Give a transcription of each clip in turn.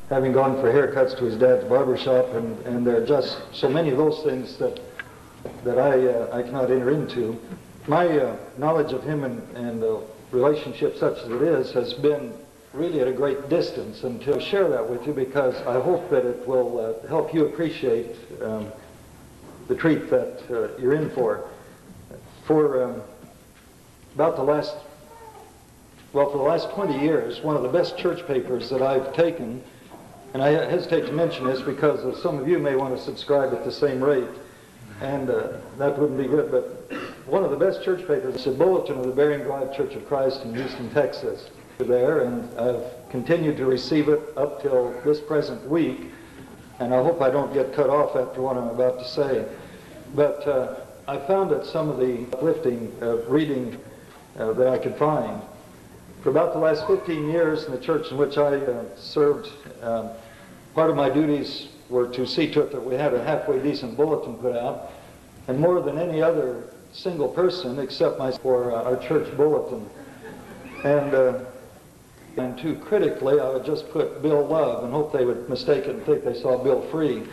having gone for haircuts to his dad's barber shop, and there are just so many of those things that I cannot enter into. My knowledge of him and the relationship such as it is has been really at a great distance, and to share that with you because I hope that it will help you appreciate the treat that you're in for. For about the last 20 years, one of the best church papers that I've taken, and I hesitate to mention this because some of you may want to subscribe at the same rate, and that wouldn't be good, but one of the best church papers is a bulletin of the Bering Drive Church of Christ in Houston, Texas. There, and I've continued to receive it up till this present week, and I hope I don't get cut off after what I'm about to say. But I found that some of the uplifting reading that I could find. For about the last 15 years in the church in which I served, part of my duties were to see to it that we had a halfway decent bulletin put out, and more than any other single person except myself for our church bulletin. And too critically, I would just put Bill Love and hope they would mistake it and think they saw Bill Free.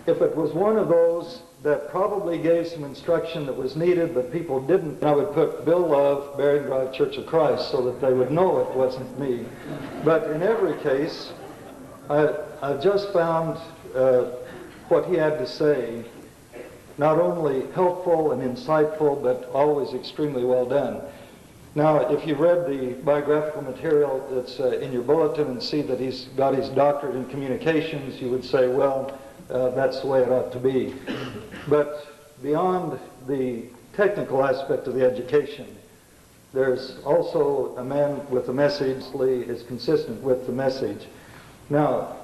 If it was one of those that probably gave some instruction that was needed but people didn't, I would put Bill Love, Bering Drive Church of Christ, so that they would know it wasn't me. But in every case, I just found what he had to say not only helpful and insightful, but always extremely well done. Now, if you read the biographical material that's in your bulletin and see that he's got his doctorate in communications, you would say, well, that's the way it ought to be. But beyond the technical aspect of the education, there's also a man with a message that is consistent with the message. Now,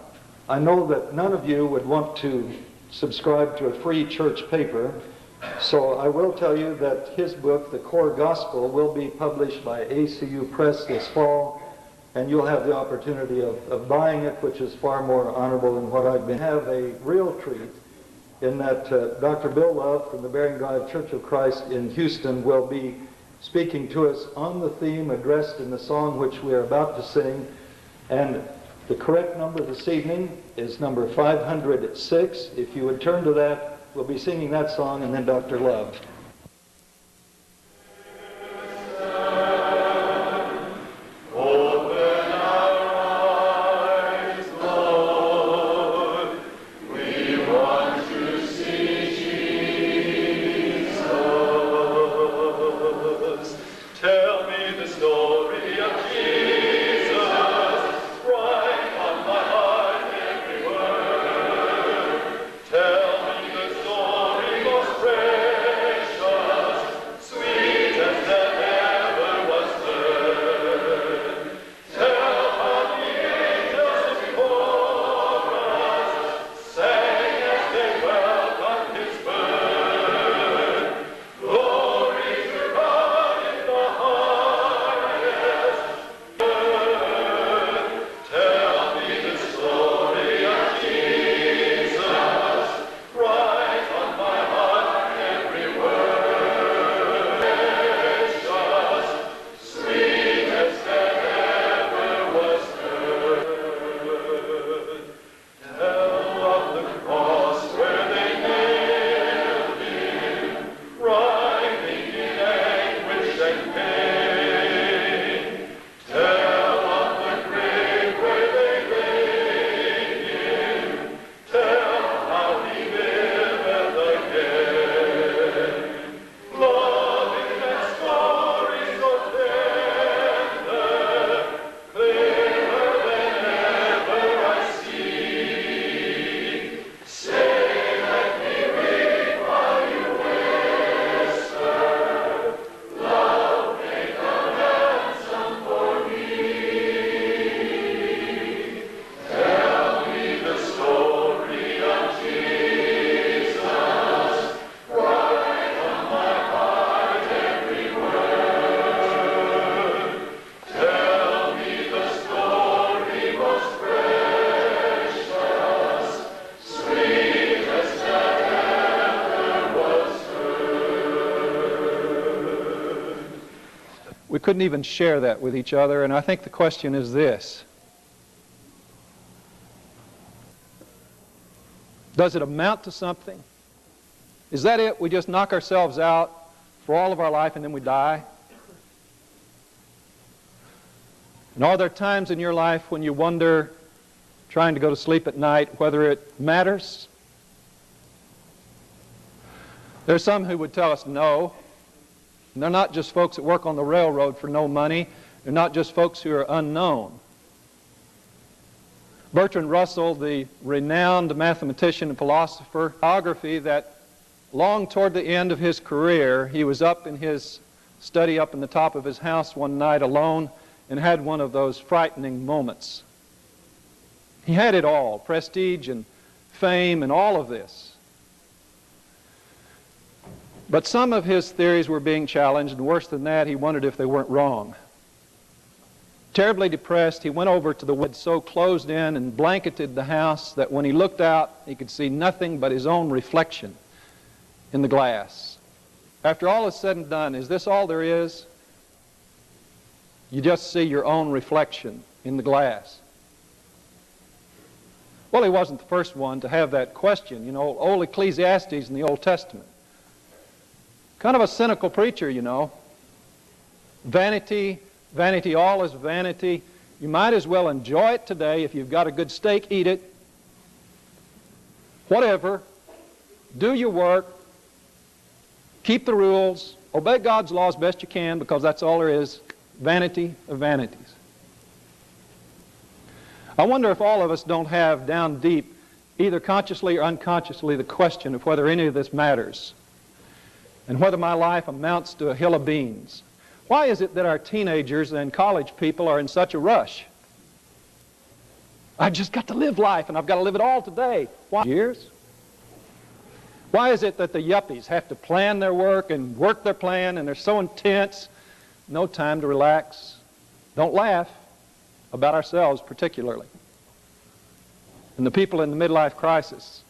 I know that none of you would want to subscribe to a free church paper, so I will tell you that his book, The Core Gospel, will be published by ACU Press this fall, and you'll have the opportunity of buying it, which is far more honorable than what I've been. Have a real treat in that Dr. Bill Love from the Bering Drive Church of Christ in Houston will be speaking to us on the theme addressed in the song which we are about to sing, and the correct number this evening is number 506. If you would turn to that, we'll be singing that song and then Dr. Love. We couldn't even share that with each other, and I think the question is this: Does it amount to something? Is that it? We just knock ourselves out for all of our life and then we die? And are there times in your life when you wonder, trying to go to sleep at night, whether it matters? There are some who would tell us no. And they're not just folks that work on the railroad for no money. They're not just folks who are unknown. Bertrand Russell, the renowned mathematician and philosopher, biography that long toward the end of his career, he was up in his study up in the top of his house one night alone and had one of those frightening moments. He had it all, prestige and fame and all of this. But some of his theories were being challenged, and worse than that, he wondered if they weren't wrong. Terribly depressed, he went over to the wood so closed in and blanketed the house that when he looked out, he could see nothing but his own reflection in the glass. After all is said and done, is this all there is? You just see your own reflection in the glass. Well, he wasn't the first one to have that question. You know, old Ecclesiastes in the Old Testament. Kind of a cynical preacher, you know. Vanity, vanity, all is vanity. You might as well enjoy it today. If you've got a good steak, eat it. Whatever. Do your work. Keep the rules. Obey God's law as best you can, because that's all there is. Vanity of vanities. I wonder if all of us don't have down deep, either consciously or unconsciously, the question of whether any of this matters and whether my life amounts to a hill of beans. Why is it that our teenagers and college people are in such a rush? I've just got to live life, and I've got to live it all today. Why? Years? Why is it that the yuppies have to plan their work and work their plan, and they're so intense, no time to relax? Don't laugh about ourselves particularly. And the people in the midlife crisis.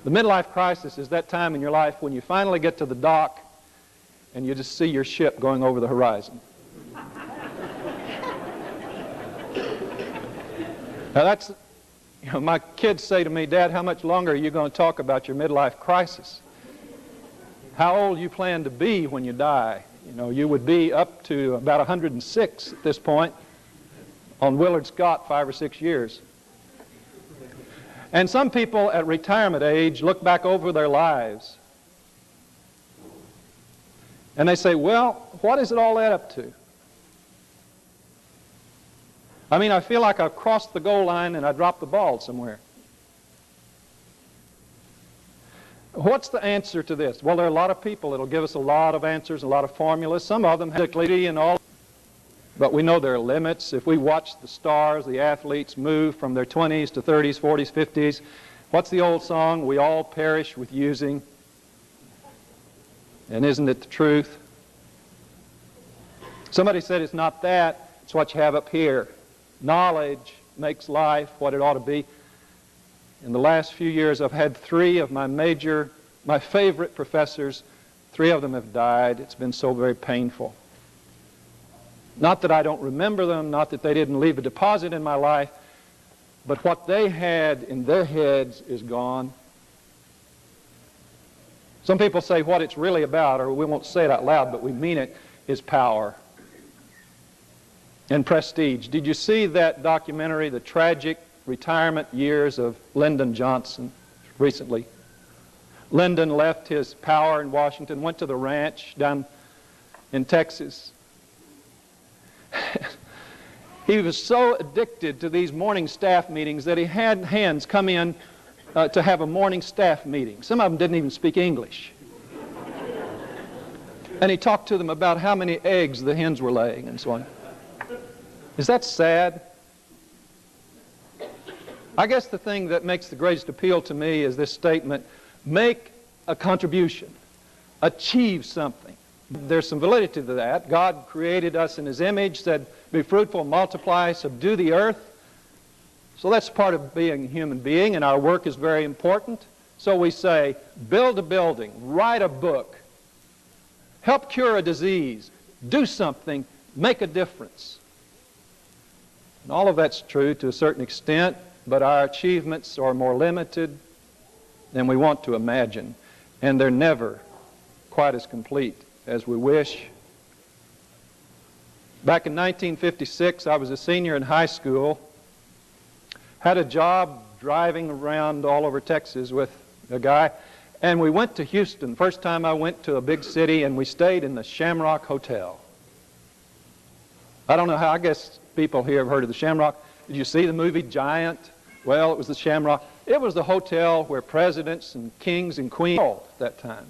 The midlife crisis is that time in your life when you finally get to the dock and you just see your ship going over the horizon. Now that's, you know, my kids say to me, Dad, how much longer are you going to talk about your midlife crisis? How old you plan to be when you die? You know, you would be up to about 106 at this point. On Willard Scott, 5 or 6 years. And some people at retirement age look back over their lives and they say, well, what does it all add up to? I mean, I feel like I've crossed the goal line and I dropped the ball somewhere. What's the answer to this? Well, there are a lot of people that'll give us a lot of answers, a lot of formulas. Some of them have and all. But we know there are limits. If we watch the stars, the athletes move from their 20s to 30s, 40s, 50s, what's the old song? We all perish with using. And isn't it the truth? Somebody said it's not that, it's what you have up here. Knowledge makes life what it ought to be. In the last few years, I've had 3 of my favorite professors. 3 of them have died. It's been so very painful. Not that I don't remember them, not that they didn't leave a deposit in my life, but what they had in their heads is gone. Some people say what it's really about, or we won't say it out loud, but we mean it, is power and prestige. Did you see that documentary, The Tragic Retirement Years of Lyndon Johnson, recently? Lyndon left his power in Washington, went to the ranch down in Texas. He was so addicted to these morning staff meetings that he had hands come in to have a morning staff meeting. Some of them didn't even speak English. And he talked to them about how many eggs the hens were laying and so on. Is that sad? I guess the thing that makes the greatest appeal to me is this statement, make a contribution, achieve something. There's some validity to that. God created us in His image, said, be fruitful, multiply, subdue the earth. So that's part of being a human being, and our work is very important. So we say, build a building, write a book, help cure a disease, do something, make a difference. And all of that's true to a certain extent. but our achievements are more limited than we want to imagine, and they're never quite as complete as we wish. Back in 1956, I was a senior in high school, had a job driving around all over Texas with a guy, and we went to Houston. First time I went to a big city, and we stayed in the Shamrock Hotel. I don't know how, I guess people here have heard of the Shamrock. Did you see the movie Giant? Well, it was the Shamrock. It was the hotel where presidents and kings and queens at that time.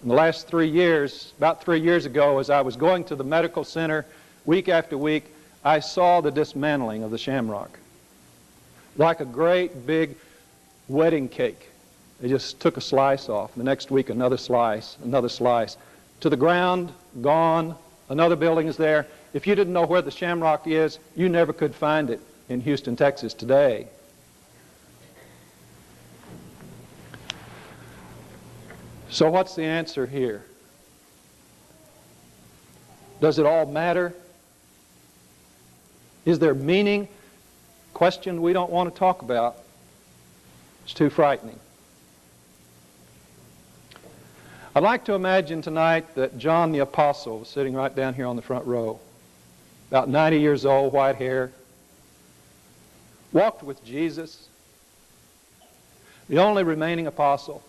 In the last 3 years, about 3 years ago, as I was going to the medical center week after week, I saw the dismantling of the Shamrock. Like a great big wedding cake. They just took a slice off. The next week, another slice, to the ground, gone. Another building is there. If you didn't know where the Shamrock is, you never could find it in Houston, Texas today. So what's the answer here? Does it all matter? Is there meaning? Question we don't want to talk about. It's too frightening. I'd like to imagine tonight that John the Apostle was sitting right down here on the front row, about 90 years old, white hair, walked with Jesus, the only remaining apostle.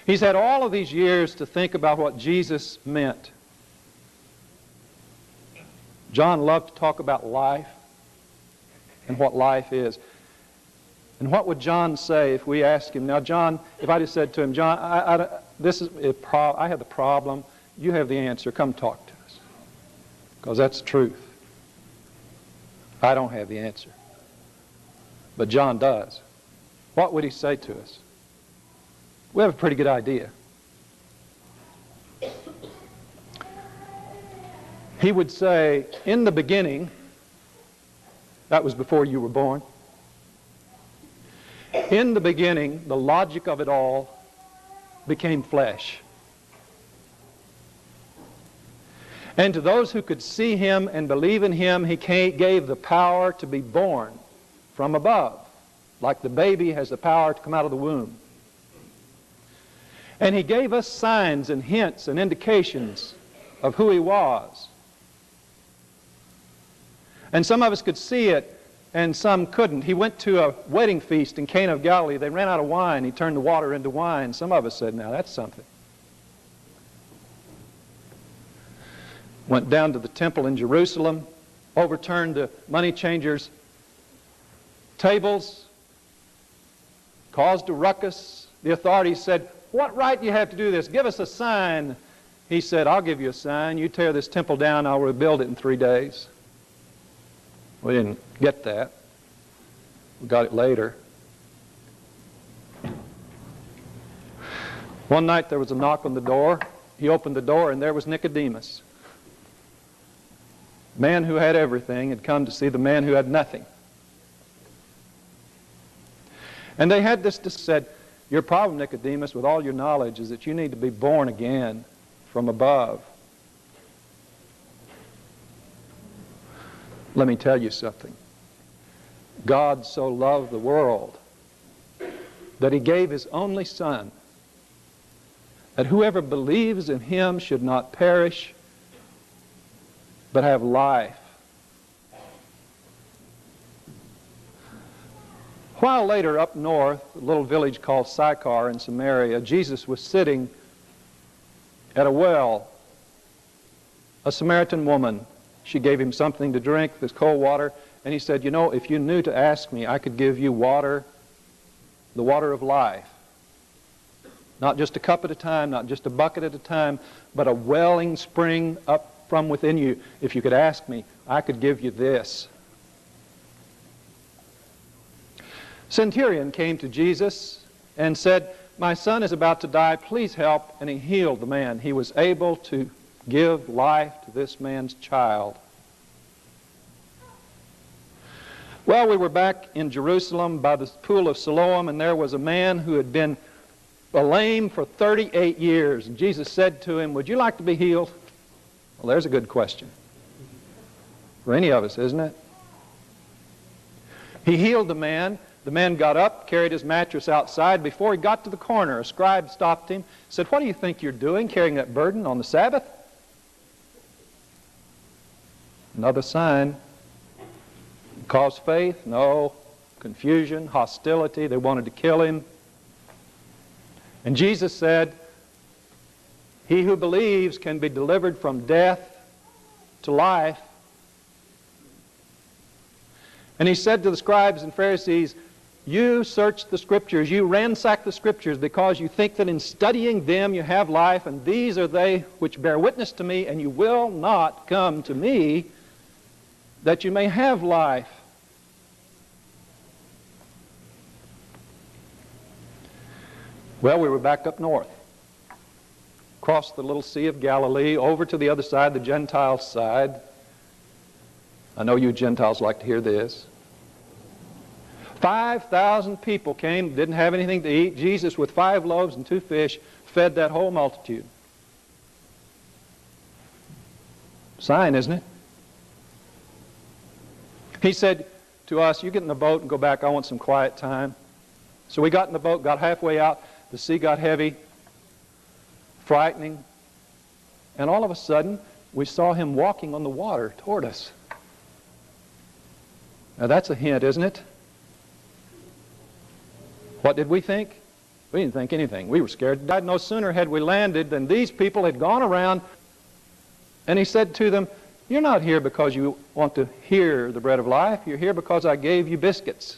He's had all of these years to think about what Jesus meant. John loved to talk about life and what life is. And what would John say if we asked him, now John, if I just said to him, John, I have the problem, you have the answer, come talk to us. Because that's the truth. I don't have the answer. But John does. What would he say to us? We have a pretty good idea. He would say, in the beginning, that was before you were born, in the beginning, the logic of it all became flesh. And to those who could see him and believe in him, he gave the power to be born from above, like the baby has the power to come out of the womb. And he gave us signs and hints and indications of who he was. And some of us could see it, and some couldn't. He went to a wedding feast in Cana of Galilee. They ran out of wine. He turned the water into wine. Some of us said, now that's something. Went down to the temple in Jerusalem, overturned the money changers' tables, caused a ruckus. The authorities said, what right do you have to do this? Give us a sign. He said, I'll give you a sign. You tear this temple down, I'll rebuild it in 3 days. We didn't get that. We got it later. One night there was a knock on the door. He opened the door and there was Nicodemus. Man who had everything had come to see the man who had nothing. And they had this said, your problem, Nicodemus, with all your knowledge is that you need to be born again from above. Let me tell you something. God so loved the world that he gave his only Son, that whoever believes in him should not perish, but have life. A while later, up north, a little village called Sychar in Samaria, Jesus was sitting at a well. A Samaritan woman, she gave him something to drink, this cold water, and he said, you know, if you knew to ask me, I could give you water, the water of life. Not just a cup at a time, not just a bucket at a time, but a welling spring up from within you. If you could ask me, I could give you this. Centurion came to Jesus and said, my son is about to die, please help, and he healed the man. He was able to give life to this man's child. Well, we were back in Jerusalem by the pool of Siloam, and there was a man who had been lame for 38 years. And Jesus said to him, would you like to be healed? Well, there's a good question for any of us, isn't it? He healed the man. The man got up, carried his mattress outside. Before he got to the corner, a scribe stopped him, said, "What do you think you're doing, carrying that burden on the Sabbath?" Another sign. Cause faith? No. Confusion, hostility. They wanted to kill him. And Jesus said, "He who believes can be delivered from death to life." And he said to the scribes and Pharisees, "You search the Scriptures, you ransack the Scriptures, because you think that in studying them you have life, and these are they which bear witness to me, and you will not come to me that you may have life." Well, we were back up north, across the little Sea of Galilee, over to the other side, the Gentile side. I know you Gentiles like to hear this. 5,000 people came, didn't have anything to eat. Jesus, with 5 loaves and 2 fish, fed that whole multitude. Sign, isn't it? He said to us, "You get in the boat and go back. I want some quiet time." So we got in the boat, got halfway out. The sea got heavy, frightening. And all of a sudden, we saw him walking on the water toward us. Now that's a hint, isn't it? What did we think? We didn't think anything. We were scared to die. No sooner had we landed than these people had gone around, and he said to them, "You're not here because you want to hear the bread of life. You're here because I gave you biscuits.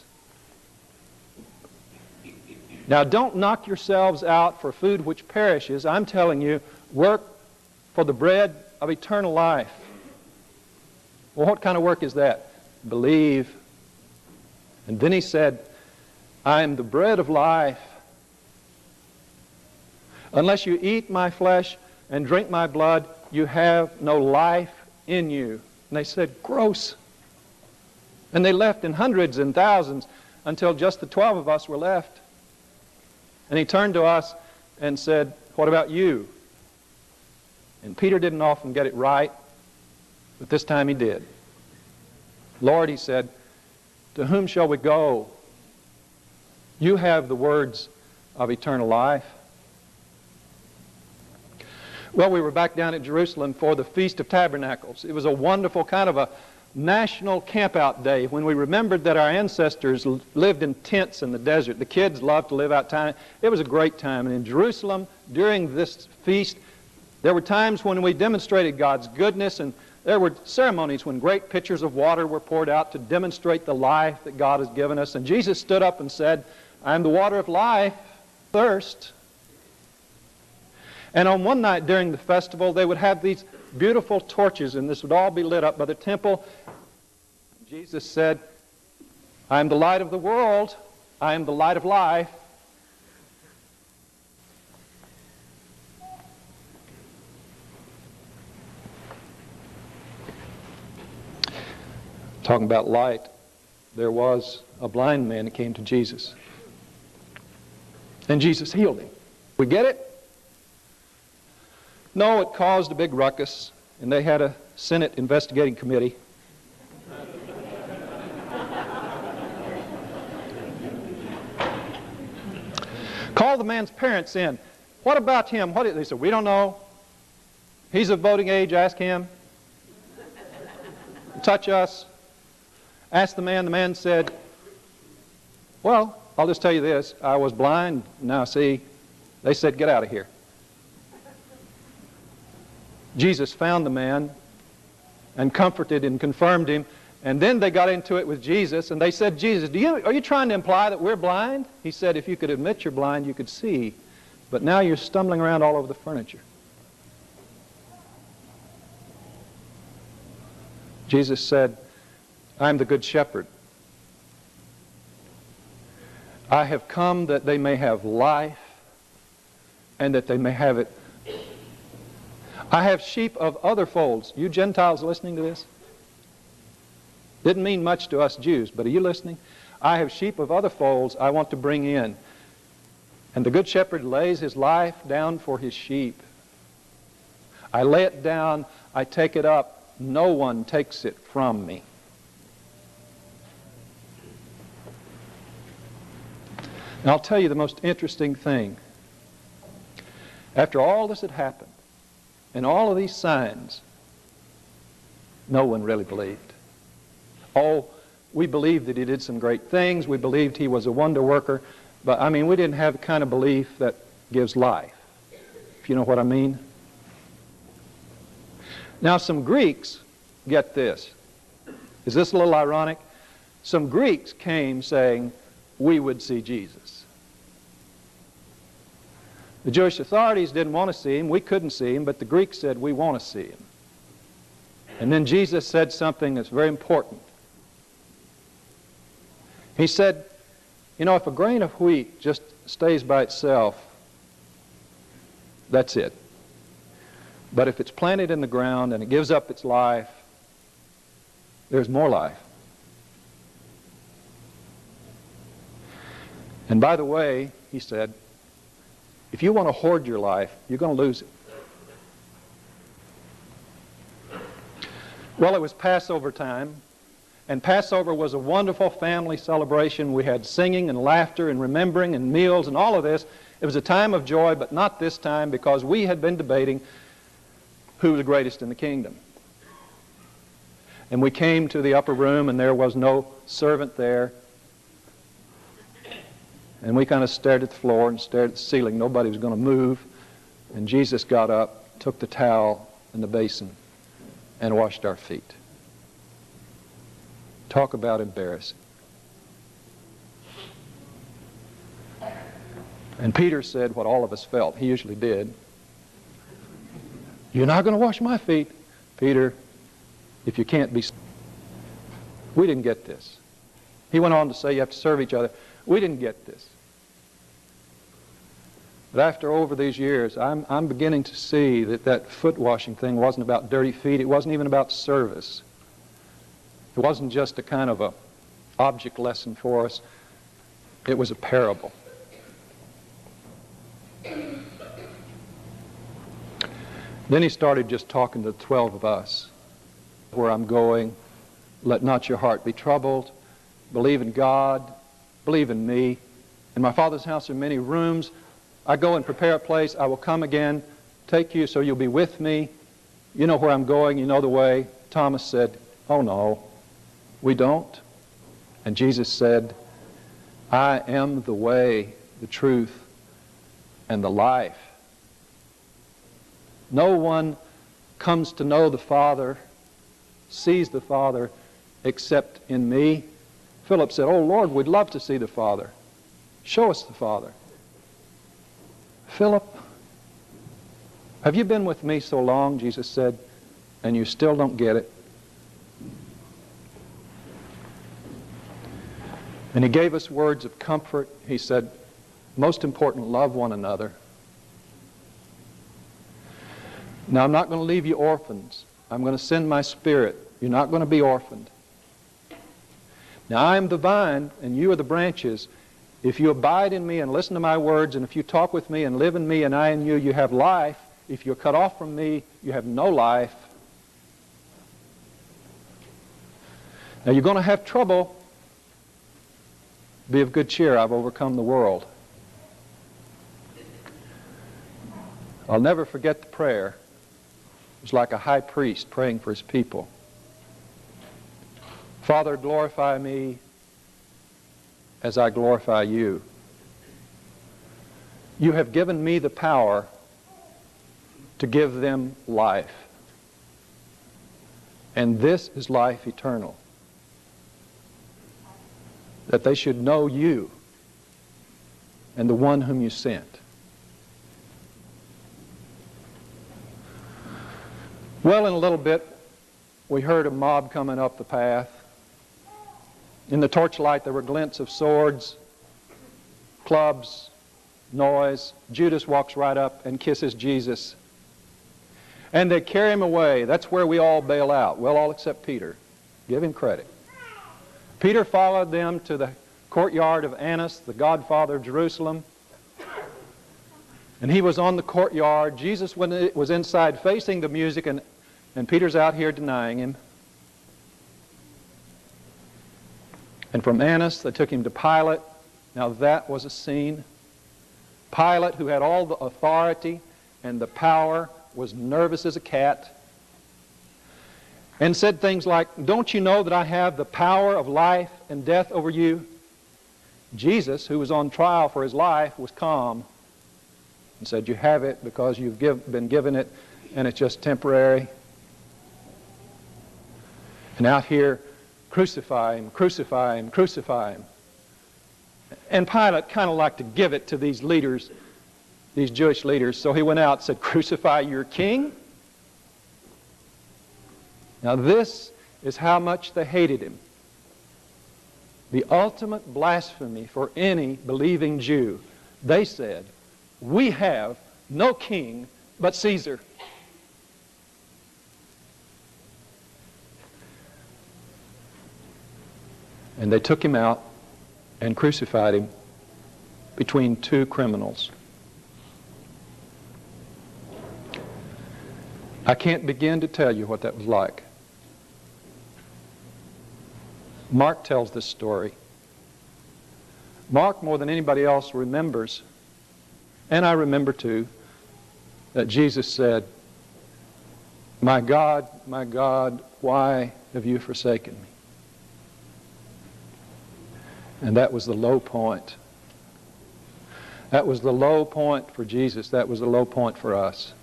Now don't knock yourselves out for food which perishes. I'm telling you, work for the bread of eternal life." Well, what kind of work is that? Believe. And then he said, "I am the bread of life. Unless you eat my flesh and drink my blood, you have no life in you." And they said, "Gross." And they left in hundreds and thousands until just the 12 of us were left. And he turned to us and said, "What about you?" And Peter didn't often get it right, but this time he did. "Lord," he said, "to whom shall we go? You have the words of eternal life." Well, we were back down at Jerusalem for the Feast of Tabernacles. It was a wonderful kind of a national campout day when we remembered that our ancestors lived in tents in the desert. The kids loved to live out time. It was a great time. And in Jerusalem, during this feast, there were times when we demonstrated God's goodness, and there were ceremonies when great pitchers of water were poured out to demonstrate the life that God has given us. And Jesus stood up and said, "I am the water of life, thirst." And on one night during the festival, they would have these beautiful torches, and this would all be lit up by the temple. Jesus said, "I am the light of the world. I am the light of life." Talking about light, there was a blind man that came to Jesus. And Jesus healed him. We get it? No, it caused a big ruckus, and they had a Senate investigating committee. Call the man's parents in. "What about him?" They said, "We don't know. He's of voting age, ask him." "Touch us." Asked the man. The man said, "Well, I'll just tell you this. I was blind, now see." They said, "Get out of here." Jesus found the man and comforted and confirmed him. And then they got into it with Jesus, and they said, "Jesus, are you trying to imply that we're blind?" He said, "If you could admit you're blind, you could see. But now you're stumbling around all over the furniture." Jesus said, "I am the good shepherd. I have come that they may have life, and that they may have it. I have sheep of other folds." You Gentiles listening to this? Didn't mean much to us Jews, but are you listening? "I have sheep of other folds I want to bring in. And the good shepherd lays his life down for his sheep. I lay it down, I take it up. No one takes it from me." And I'll tell you the most interesting thing. After all this had happened, and all of these signs, no one really believed. Oh, we believed that he did some great things. We believed he was a wonder worker. But, I mean, we didn't have the kind of belief that gives life, if you know what I mean. Now, some Greeks, get this. Is this a little ironic? Some Greeks came saying, we would see Jesus. The Jewish authorities didn't want to see him. We couldn't see him, but the Greeks said, we want to see him. And then Jesus said something that's very important. He said, you know, if a grain of wheat just stays by itself, that's it. But if it's planted in the ground and it gives up its life, there's more life. And by the way, he said, if you want to hoard your life, you're going to lose it. Well, it was Passover time, and Passover was a wonderful family celebration. We had singing and laughter and remembering and meals and all of this. It was a time of joy, but not this time, because we had been debating who was the greatest in the kingdom. And we came to the upper room, and there was no servant there. And we kind of stared at the floor and stared at the ceiling. Nobody was going to move. And Jesus got up, took the towel and the basin, and washed our feet. Talk about embarrassing. And Peter said what all of us felt. He usually did. You're not going to wash my feet, Peter, if you can't be. We didn't get this. He went on to say you have to serve each other. We didn't get this. But after over these years, I'm beginning to see that that foot washing thing wasn't about dirty feet. It wasn't even about service. It wasn't just a kind of a object lesson for us. It was a parable. Then he started just talking to the 12 of us. Where I'm going, let not your heart be troubled. Believe in God. Believe in me. In my Father's house are many rooms. I go and prepare a place. I will come again, take you so you'll be with me. You know where I'm going. You know the way. Thomas said, oh no, we don't. And Jesus said, I am the way, the truth, and the life. No one comes to know the Father, sees the Father, except in me. Philip said, oh Lord, we'd love to see the Father. Show us the Father. Philip, have you been with me so long, Jesus said, and you still don't get it? And he gave us words of comfort. He said, most important, love one another. Now, I'm not going to leave you orphans. I'm going to send my Spirit. You're not going to be orphaned. Now, I am the vine, and you are the branches. If you abide in me and listen to my words, and if you talk with me and live in me and I in you, you have life. If you're cut off from me, you have no life. Now, you're going to have trouble. Be of good cheer. I've overcome the world. I'll never forget the prayer. It was like a high priest praying for his people. Father, glorify me as I glorify you. You have given me the power to give them life. And this is life eternal. That they should know you and the one whom you sent. Well, in a little bit, we heard a mob coming up the path. In the torchlight, there were glints of swords, clubs, noise. Judas walks right up and kisses Jesus. And they carry him away. That's where we all bail out. Well, all except Peter. Give him credit. Peter followed them to the courtyard of Annas, the godfather of Jerusalem. And he was on the courtyard. Jesus was inside facing the music, and Peter's out here denying him. And from Annas, they took him to Pilate. Now that was a scene. Pilate, who had all the authority and the power, was nervous as a cat and said things like, "Don't you know that I have the power of life and death over you?" Jesus, who was on trial for his life, was calm and said, "You have it because you've been given it, and it's just temporary. And out here, crucify him, crucify him, crucify him." And Pilate kind of liked to give it to these leaders, these Jewish leaders. So he went out and said, "Crucify your king." Now this is how much they hated him. The ultimate blasphemy for any believing Jew. They said, "We have no king but Caesar." And they took him out and crucified him between two criminals. I can't begin to tell you what that was like. Mark tells this story. Mark, more than anybody else, remembers, and I remember too, that Jesus said, my God, why have you forsaken me?" And that was the low point. That was the low point for Jesus. That was the low point for us.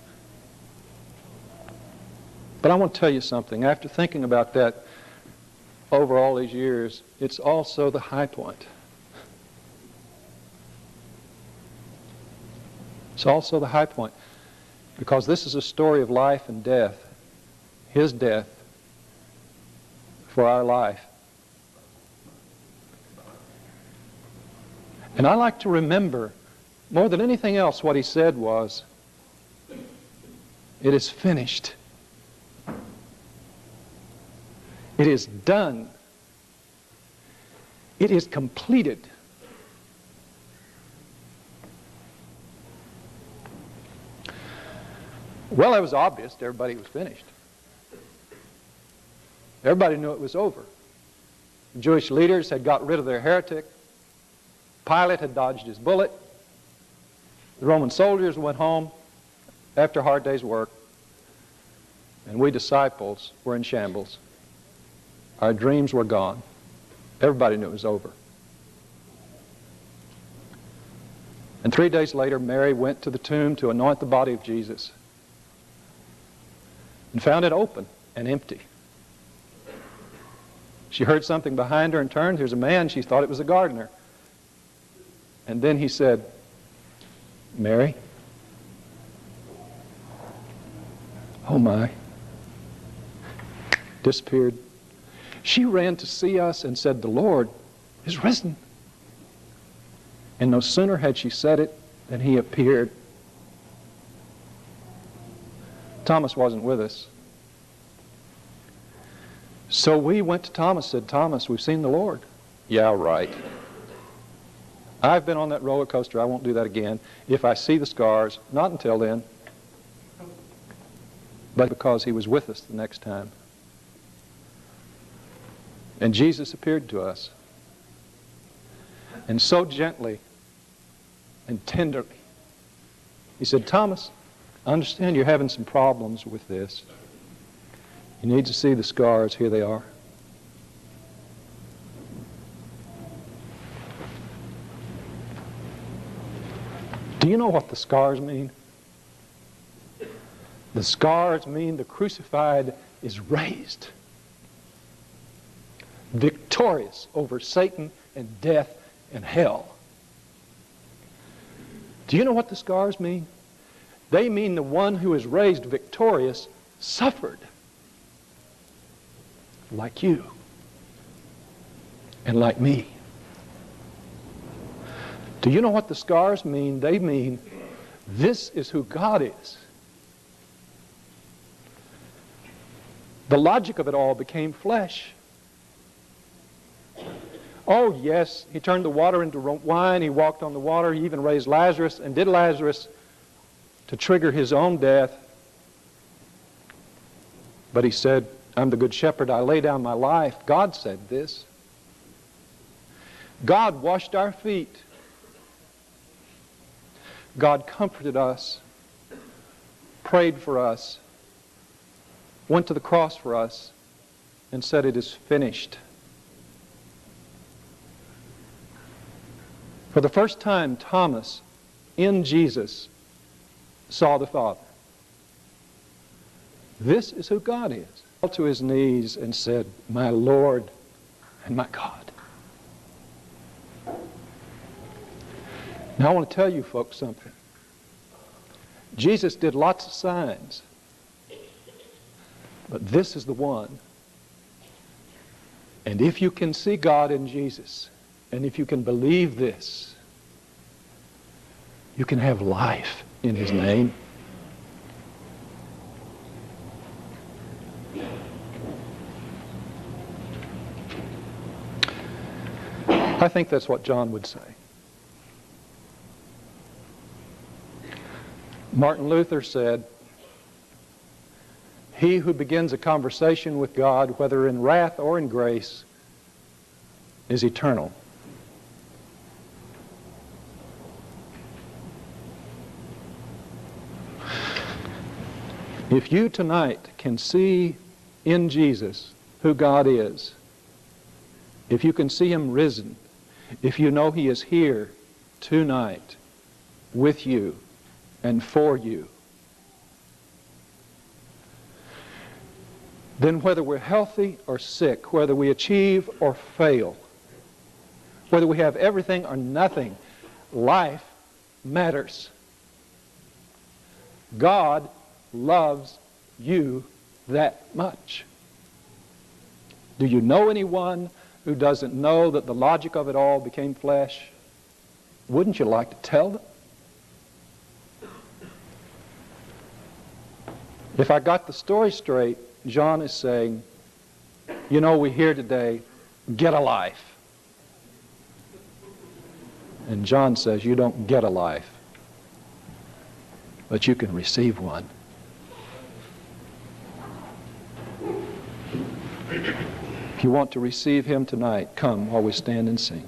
But I want to tell you something. After thinking about that over all these years, it's also the high point. It's also the high point. Because this is a story of life and death. His death for our life. And I like to remember, more than anything else, what he said was, "It is finished. It is done. It is completed." Well, it was obvious to everybody it was finished. Everybody knew it was over. The Jewish leaders had got rid of their heretic. Pilate had dodged his bullet. The Roman soldiers went home after a hard day's work. And we disciples were in shambles. Our dreams were gone. Everybody knew it was over. And 3 days later, Mary went to the tomb to anoint the body of Jesus and found it open and empty. She heard something behind her and turned. Here's a man. She thought it was a gardener. And then he said, "Mary." Oh my. Disappeared. She ran to see us and said, "The Lord is risen." And no sooner had she said it than he appeared. Thomas wasn't with us. So we went to Thomas and said, "Thomas, we've seen the Lord." "Yeah, right. I've been on that roller coaster. I won't do that again. If I see the scars, not until then, but because he was with us the next time." And Jesus appeared to us. And so gently and tenderly, he said, "Thomas, I understand you're having some problems with this. You need to see the scars. Here they are. Do you know what the scars mean? The scars mean the crucified is raised, victorious over Satan and death and hell. Do you know what the scars mean? They mean the one who is raised victorious suffered like you and like me. Do you know what the scars mean? They mean this is who God is. The logic of it all became flesh. Oh yes, he turned the water into wine, he walked on the water, he even raised Lazarus and did Lazarus to trigger his own death. But he said, "I'm the good shepherd, I lay down my life." God said this. God washed our feet. God comforted us, prayed for us, went to the cross for us, and said, "It is finished." For the first time, Thomas, in Jesus, saw the Father. This is who God is. He fell to his knees and said, "My Lord and my God." Now I want to tell you folks something. Jesus did lots of signs, but this is the one. And if you can see God in Jesus, and if you can believe this, you can have life in His name. I think that's what John would say. Martin Luther said, "He who begins a conversation with God, whether in wrath or in grace, is eternal." If you tonight can see in Jesus who God is, if you can see Him risen, if you know He is here tonight with you and for you, then whether we're healthy or sick, whether we achieve or fail, whether we have everything or nothing, life matters. God loves you that much. Do you know anyone who doesn't know that the logic of it all became flesh? Wouldn't you like to tell them? If I got the story straight, John is saying, you know, we hear today, get a life. And John says, you don't get a life, but you can receive one. If you want to receive Him tonight, come while we stand and sing.